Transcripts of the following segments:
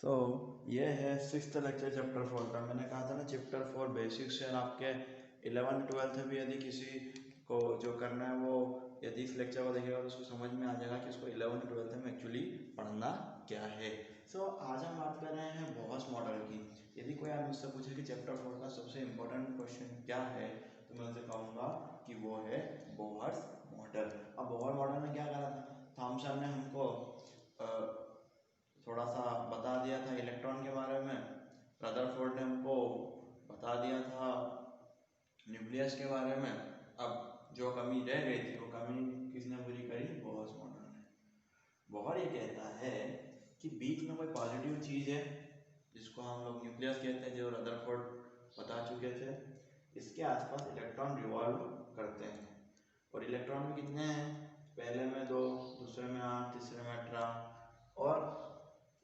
तो ये है 6th लेक्चर चैप्टर 4 का। मैंने कहा था ना चैप्टर 4 बेसिक्स है। आपके 11th-12th में भी यदि किसी को जो करना है वो यदि इस लेक्चर को देखेगा तो उसको समझ में आ जाएगा कि उसको 11th-12th में एक्चुअली पढ़ना क्या है। सो आज हम बात कर रहे हैं बोहस मॉडल की। यदि कोई आप मुझसे पूछे कि चैप्टर 4 का सबसे इम्पोर्टेंट क्वेश्चन क्या है तो मैं उनसे कहूँगा कि वो है बोहर्स मॉडल। अब बोहर मॉडल में क्या करा था, थॉमसन ने हमको थोड़ा सा बता दिया था इलेक्ट्रॉन के बारे में, रदरफोर्ड ने हमको बता दिया था न्यूक्लियस के बारे में। अब जो कमी रह गई थी वो कमी किसने पूरी करी? बोहर्स मॉडल ने। बोहर ये कहता है कि बीच में कोई पॉजिटिव चीज़ है जिसको हम लोग न्यूक्लियस कहते हैं, जो रदरफोर्ड बता चुके थे। इसके आसपास इलेक्ट्रॉन रिवॉल्व करते हैं और इलेक्ट्रॉन में कितने हैं? पहले में 2, दूसरे में 8, तीसरे में 18। और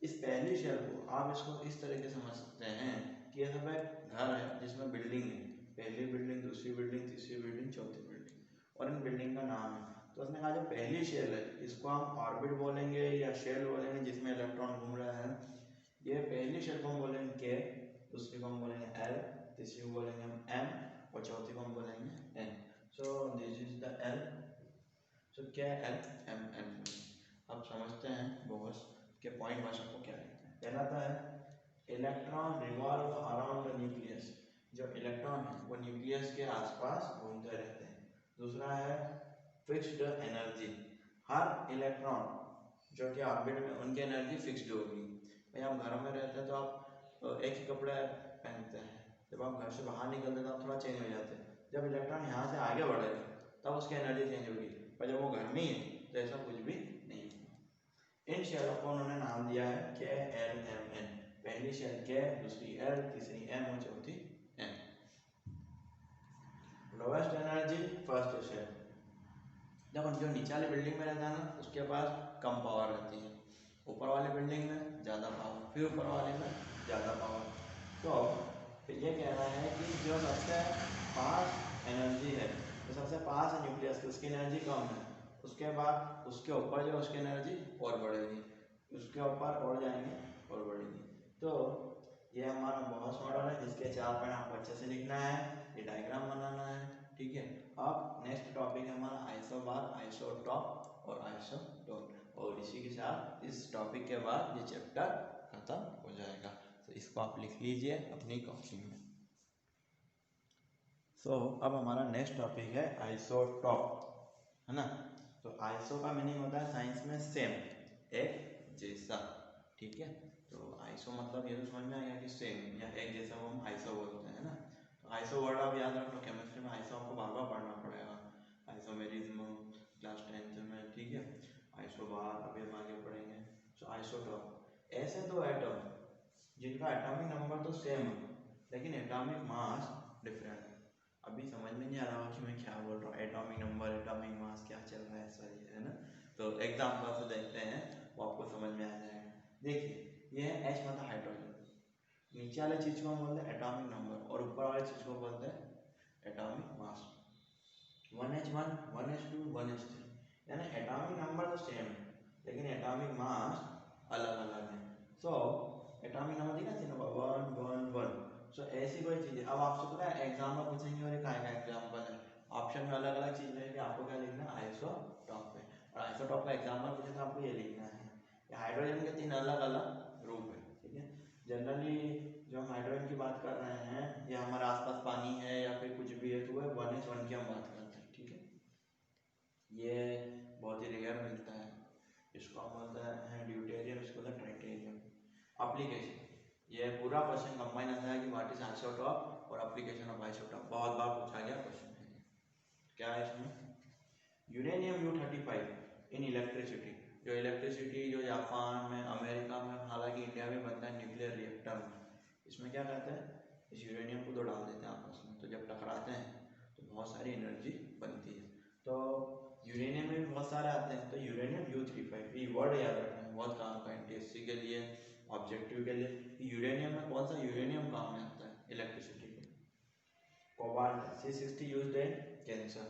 इस पहली शेल को आप इसको इस तरह से समझ सकते हैं कि यह सब एक घर है जिसमें बिल्डिंग है, पहली बिल्डिंग, दूसरी बिल्डिंग, तीसरी बिल्डिंग, चौथी बिल्डिंग, और इन बिल्डिंग का नाम है। तो उसने कहा जो पहली शेल है इसको हम ऑर्बिट बोलेंगे या शेल बोलेंगे जिसमें इलेक्ट्रॉन घूम रहे हैं। ये पहली शेल को हम बोलेंगे के, दूसरी को हम बोलेंगे एल, तीसरी को बोलेंगे हम एम और चौथी को हम बोलेंगे N. So this is the L. So क्या एल एम एन। अब समझते हैं बोहर्स के पॉइंट भाषा को क्या कहते हैं। पहला तो है electron revolve around the nucleus. जो इलेक्ट्रॉन है वो न्यूक्लियस के आसपास घूमते रहते हैं। दूसरा है फिक्स्ड एनर्जी। हर इलेक्ट्रॉन जो कि ऑर्बिट में उनकी एनर्जी फिक्स्ड होगी। भाई आप घरों में रहते हैं तो आप एक ही कपड़े पहनते हैं, जब आप घर से बाहर निकलते हैं तो आप थोड़ा चेंज हो जाते हैं। जब इलेक्ट्रॉन यहाँ से आगे बढ़ेगा तब उसकी एनर्जी चेंज होगी, पर जब वो घर में ही है तो ऐसा कुछ भी नहीं है। इन शेलों को उन्होंने नाम दिया है के एल एम एन। पहली शेल के, दूसरी एल, तीसरी एम और चौथी N. Lowest energy first shell. देखो जो नीचे वाली बिल्डिंग में रहता है ना उसके पास कम पावर रहती है, ऊपर वाली बिल्डिंग में ज़्यादा पावर, फिर ऊपर वाले में ज़्यादा पावर। तो फिर ये कहना है कि जो सबसे पास एनर्जी है, जो सबसे पास है न्यूक्लियस की, उसकी एनर्जी कम है। उसके बाद उसके ऊपर जो उसकी एनर्जी और बढ़ेगी, उसके ऊपर और जाएंगे और बढ़ेगी। तो ये हमारा बोहर्स मॉडल है जिसके 4 पॉइंट आपको अच्छे से लिखना है, ये डायग्राम बनाना है, ठीक है। अब नेक्स्ट टॉपिक है हमारा आइसोबार, आइसोटॉप और आइसोटोन, और इसी के साथ इस टॉपिक के बाद ये चैप्टर खत्म हो जाएगा। तो इसको आप लिख लीजिए अपनी कॉपी में। अब हमारा नेक्स्ट टॉपिक है आइसोटॉप, है ना। तो आइसो का मीनिंग होता है साइंस में सेम, एक जैसा, ठीक है। तो आइसो मतलब ये तो समझ में आ गया कि सेम या एक जैसा वो हम आइसो बोलते हैं ना। तो आइसो वर्ड आप याद रख लो, केमिस्ट्री में आइसो आपको बार बार पढ़ना पड़ेगा। आइसोमेरिज्म क्लास 10th में, ठीक है। आइसोबार अभी हम आगे पढ़ेंगे। सो आइसोटॉप ऐसे दो एटम जिनका एटॉमिक नंबर तो सेम है लेकिन एटॉमिक मास डिफरेंट। अभी समझ में नहीं आ रहा कि मैं क्या बोल रहा हूँ, एटॉमिक नंबर, एटॉमिक मास क्या चल रहा है, सॉरी, है ना। तो एग्जाम्पल से देखते हैं वो आपको समझ में आ जाएगा। देखिए ये है H मतलब हाइड्रोजन, नीचे वाले चीज को हम बोलते हैं एटॉमिक नंबर और ऊपर वाले चीज को बोलते हैं atomic mass. 1H1, 1H2, 1H3, यानी एटॉमिक नंबर तो सेम है लेकिन एटॉमिक मास अलग अलग है। सो एटॉमिक नंबर दिखा तीनों का 1 1 1। सो ऐसी कोई चीज़ है। अब आपसे पता है एग्जाम में पूछेंगे और क्या का एग्जाम्पल है, ऑप्शन में अलग अलग चीज़ रहेगी, आपको क्या लिखना है? आइसोटॉप पे। और आइसोटॉप का एग्जाम्पल पूछे तो आपको ये लिखना है, ये हाइड्रोजन के 3 अलग अलग रूप है, ठीक है। जनरली जो हम हाइड्रोजन की बात कर रहे हैं या हमारे आसपास पानी है या फिर कुछ भी है तो वह 1H1 की हम बात करते हैं, ठीक है। ये बहुत ही रेयर मिलता है, इसको हम बोलते हैं ड्यूटेरियम, इसको बोलते हैं ट्राइटेरियम। एप्लीकेशन, ये पूरा क्वेश्चन कंबाइन आता है कि व्हाट इज आइसोटॉप और एप्लीकेशन ऑफ आइसोटॉप, बहुत बार पूछा गया क्वेश्चन है। क्या है इसमें? Uranium U-35 in electricity. जो इलेक्ट्रिसिटी जो जापान में, अमेरिका में, हालांकि इंडिया में बनता है न्यूक्लियर रिएक्टर में, इसमें क्या कहते हैं, इस यूरेनियम को दो डाल देते हैं आपस में, तो जब टकराते हैं तो बहुत सारी एनर्जी बनती है। तो यूरेनियम में भी बहुत सारे आते हैं, तो यूरेनियम U-35, ये वर्ड याद रखना है, बहुत काम का है TSC के लिए, ऑब्जेक्टिव के लिए। यूरेनियम में कौन सा यूरेनियम काम में आता है इलेक्ट्रिसिटी के? Cobalt C60 used in cancer.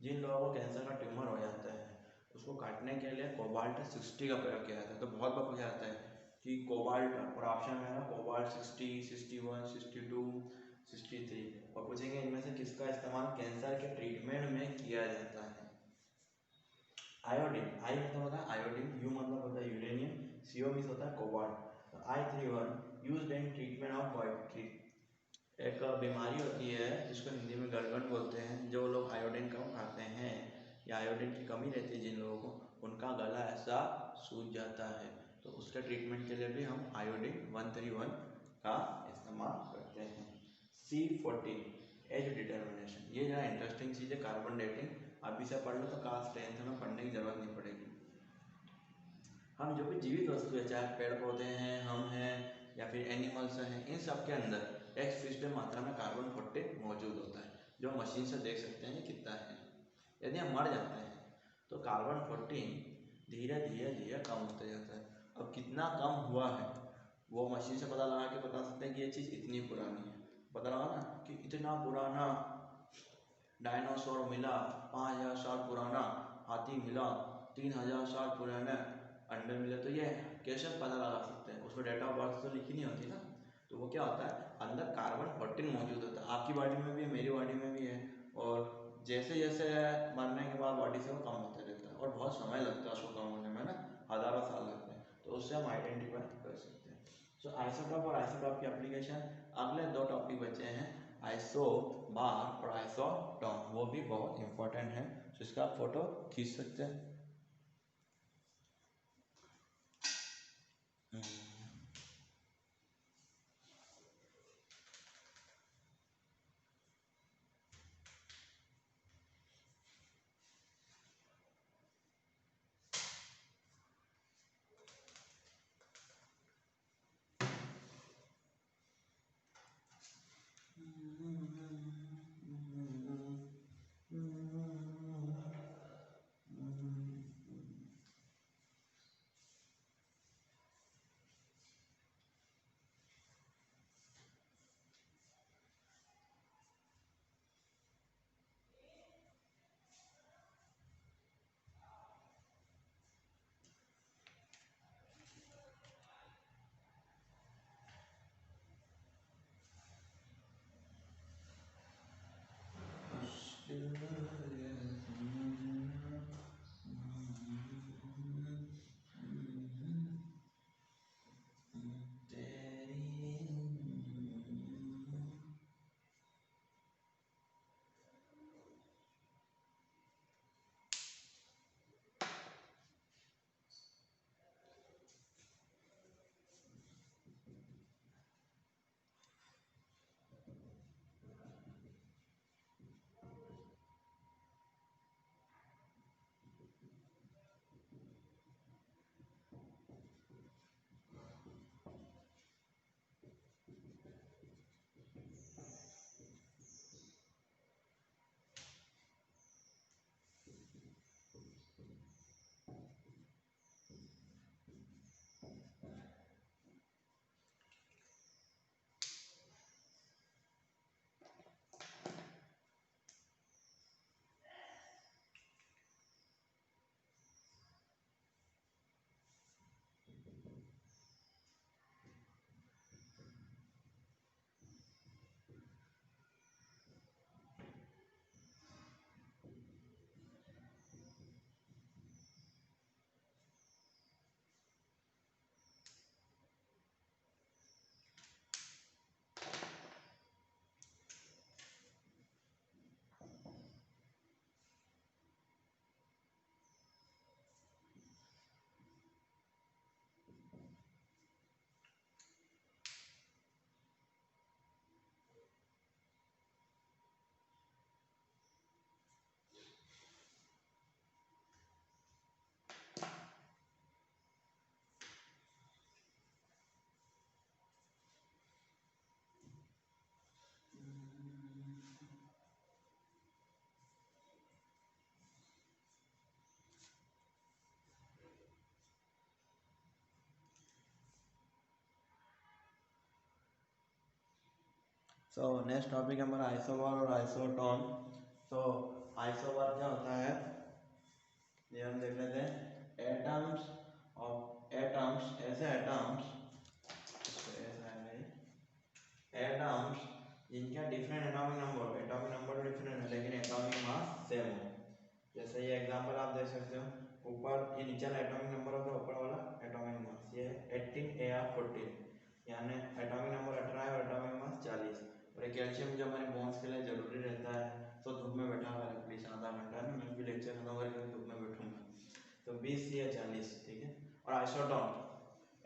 जिन लोगों को कैंसर का ट्यूमर हो जाता है उसको काटने के लिए कोबाल्ट 60 का प्रयोग किया जाता है। तो बहुत बार पूछा जाता है कि कोबाल्ट, और ऑप्शन में है कोबाल्ट 60, 61, 62, 63, और पूछेंगे इनमें से किसका इस्तेमाल कैंसर के ट्रीटमेंट में किया जाता है। आयोडीन, आई मतलब होता है आयोडीन, यू मतलब होता है यूरेनियम, CO मीन्स होता है कोबाल्ट। तो I31 used in treatment of white, एक बीमारी होती है जिसको हिंदी में गलगंड बोलते हैं। जो लोग आयोडीन कम खाते हैं या आयोडीन की कमी रहती है जिन लोगों को, उनका गला ऐसा सूज जाता है, तो उसके ट्रीटमेंट के लिए भी हम आयोडीन 131 का इस्तेमाल करते हैं। C14 एज डिटर्मिनेशन, ये जरा इंटरेस्टिंग चीज़ है, कार्बन डेटिंग अभी से पढ़ लो तो क्लास 10th में पढ़ने की जरूरत नहीं पड़ेगी। हम जो भी जीवित वस्तु है, चाहे पेड़ पौधे हैं, हम हैं, या फिर एनिमल्स हैं, इन सब के अंदर एक फिक्स्ड मात्रा में कार्बन 14 मौजूद होता है, जो मशीन से देख सकते हैं कितना है। यदि हम मर जाते हैं तो कार्बन 14 धीरे धीरे धीरे कम होते जाता है। अब कितना कम हुआ है वो मशीन से पता लगा के बता सकते हैं कि ये चीज़ इतनी पुरानी है। पता लगा ना कि इतना पुराना डायनासोर मिला, 5000 साल पुराना हाथी मिला, 3000 साल पुराने अंडे मिले, तो ये कैसे पता लगा सकते हैं? उसमें डेट ऑफ बर्थ तो लिखी नहीं होती ना। तो वो क्या होता है, अंदर कार्बन 14 मौजूद होता है। आपकी बॉडी में भी है, मेरी बॉडी में भी है, और जैसे जैसे मरने के बाद बॉडी से वो कम होता रहता है, और बहुत समय लगता है उसको कम होने में ना, हज़ारों साल लगते हैं। तो उससे हम आइडेंटिफाई कर सकते हैं। सो आइसोटॉप और आइसोटॉप की एप्लीकेशन, अगले 2 टॉपिक बचे हैं, आइसोबार और आइसोटॉन, वो भी बहुत इंपॉर्टेंट है, तो इसका आप फोटो खींच सकते हैं। सो नेक्स्ट टॉपिक हमारा आइसोबार और आइसोटोन। तो आइसोबार क्या होता है ये हम देख लेते हैं। एटम्स ऑफ एटम्स, ऐसे एटम्स जिनका डिफरेंट एटॉमिक नंबर डिफरेंट है लेकिन एटॉमिक मास सेम हो। जैसे ये एग्जांपल आप देख सकते हो, ऊपर ये नीचे वाला एटॉमिक नंबर होता है, ऊपर वाला एटॉमिक मास। ये 18 AR14, यानी एटॉमिक नंबर 18 है और एटॉमिक मास 40। और ये कैल्शियम जो हमारे बोन्स के लिए जरूरी रहता है, तो धूप में बैठा हुआ है प्लीज आधा घंटा ना, मैं भी लेक्चर खत्म करके धूप में बैठूंगा, तो 20 या 40, ठीक है। और isotone,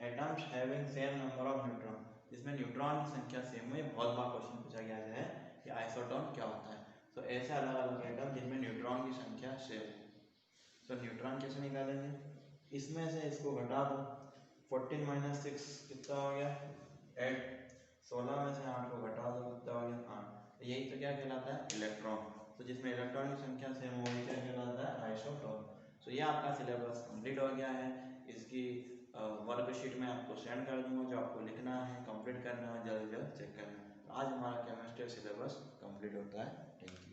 atoms having same number of neutron, इसमें न्यूट्रॉन की संख्या सेम है। बहुत बार क्वेश्चन पूछा गया है कि आइसोटॉन क्या होता है। तो ऐसे अलग अलग एटम जिनमें न्यूट्रॉन की संख्या सेम। तो न्यूट्रॉन कैसे निकालेंगे, इसमें से इसको घटा दो, 14 - 6 कितना हो गया 8, 16 में से 8 को घटा दो कितना हो गया 8। तो यही तो क्या कहलाता है इलेक्ट्रॉन। तो जिसमें इलेक्ट्रॉन की संख्या सेम हो वही क्या कहलाता है आइसोटॉन। तो ये आपका सिलेबस कंप्लीट हो गया है। इसकी वर्कशीट में आपको सेंड कर दूंगा, जो आपको लिखना है, कंप्लीट करना है, जल्द से जल्द चेक करना है। आज हमारा केमिस्ट्री सिलेबस कंप्लीट होता है। Thank you.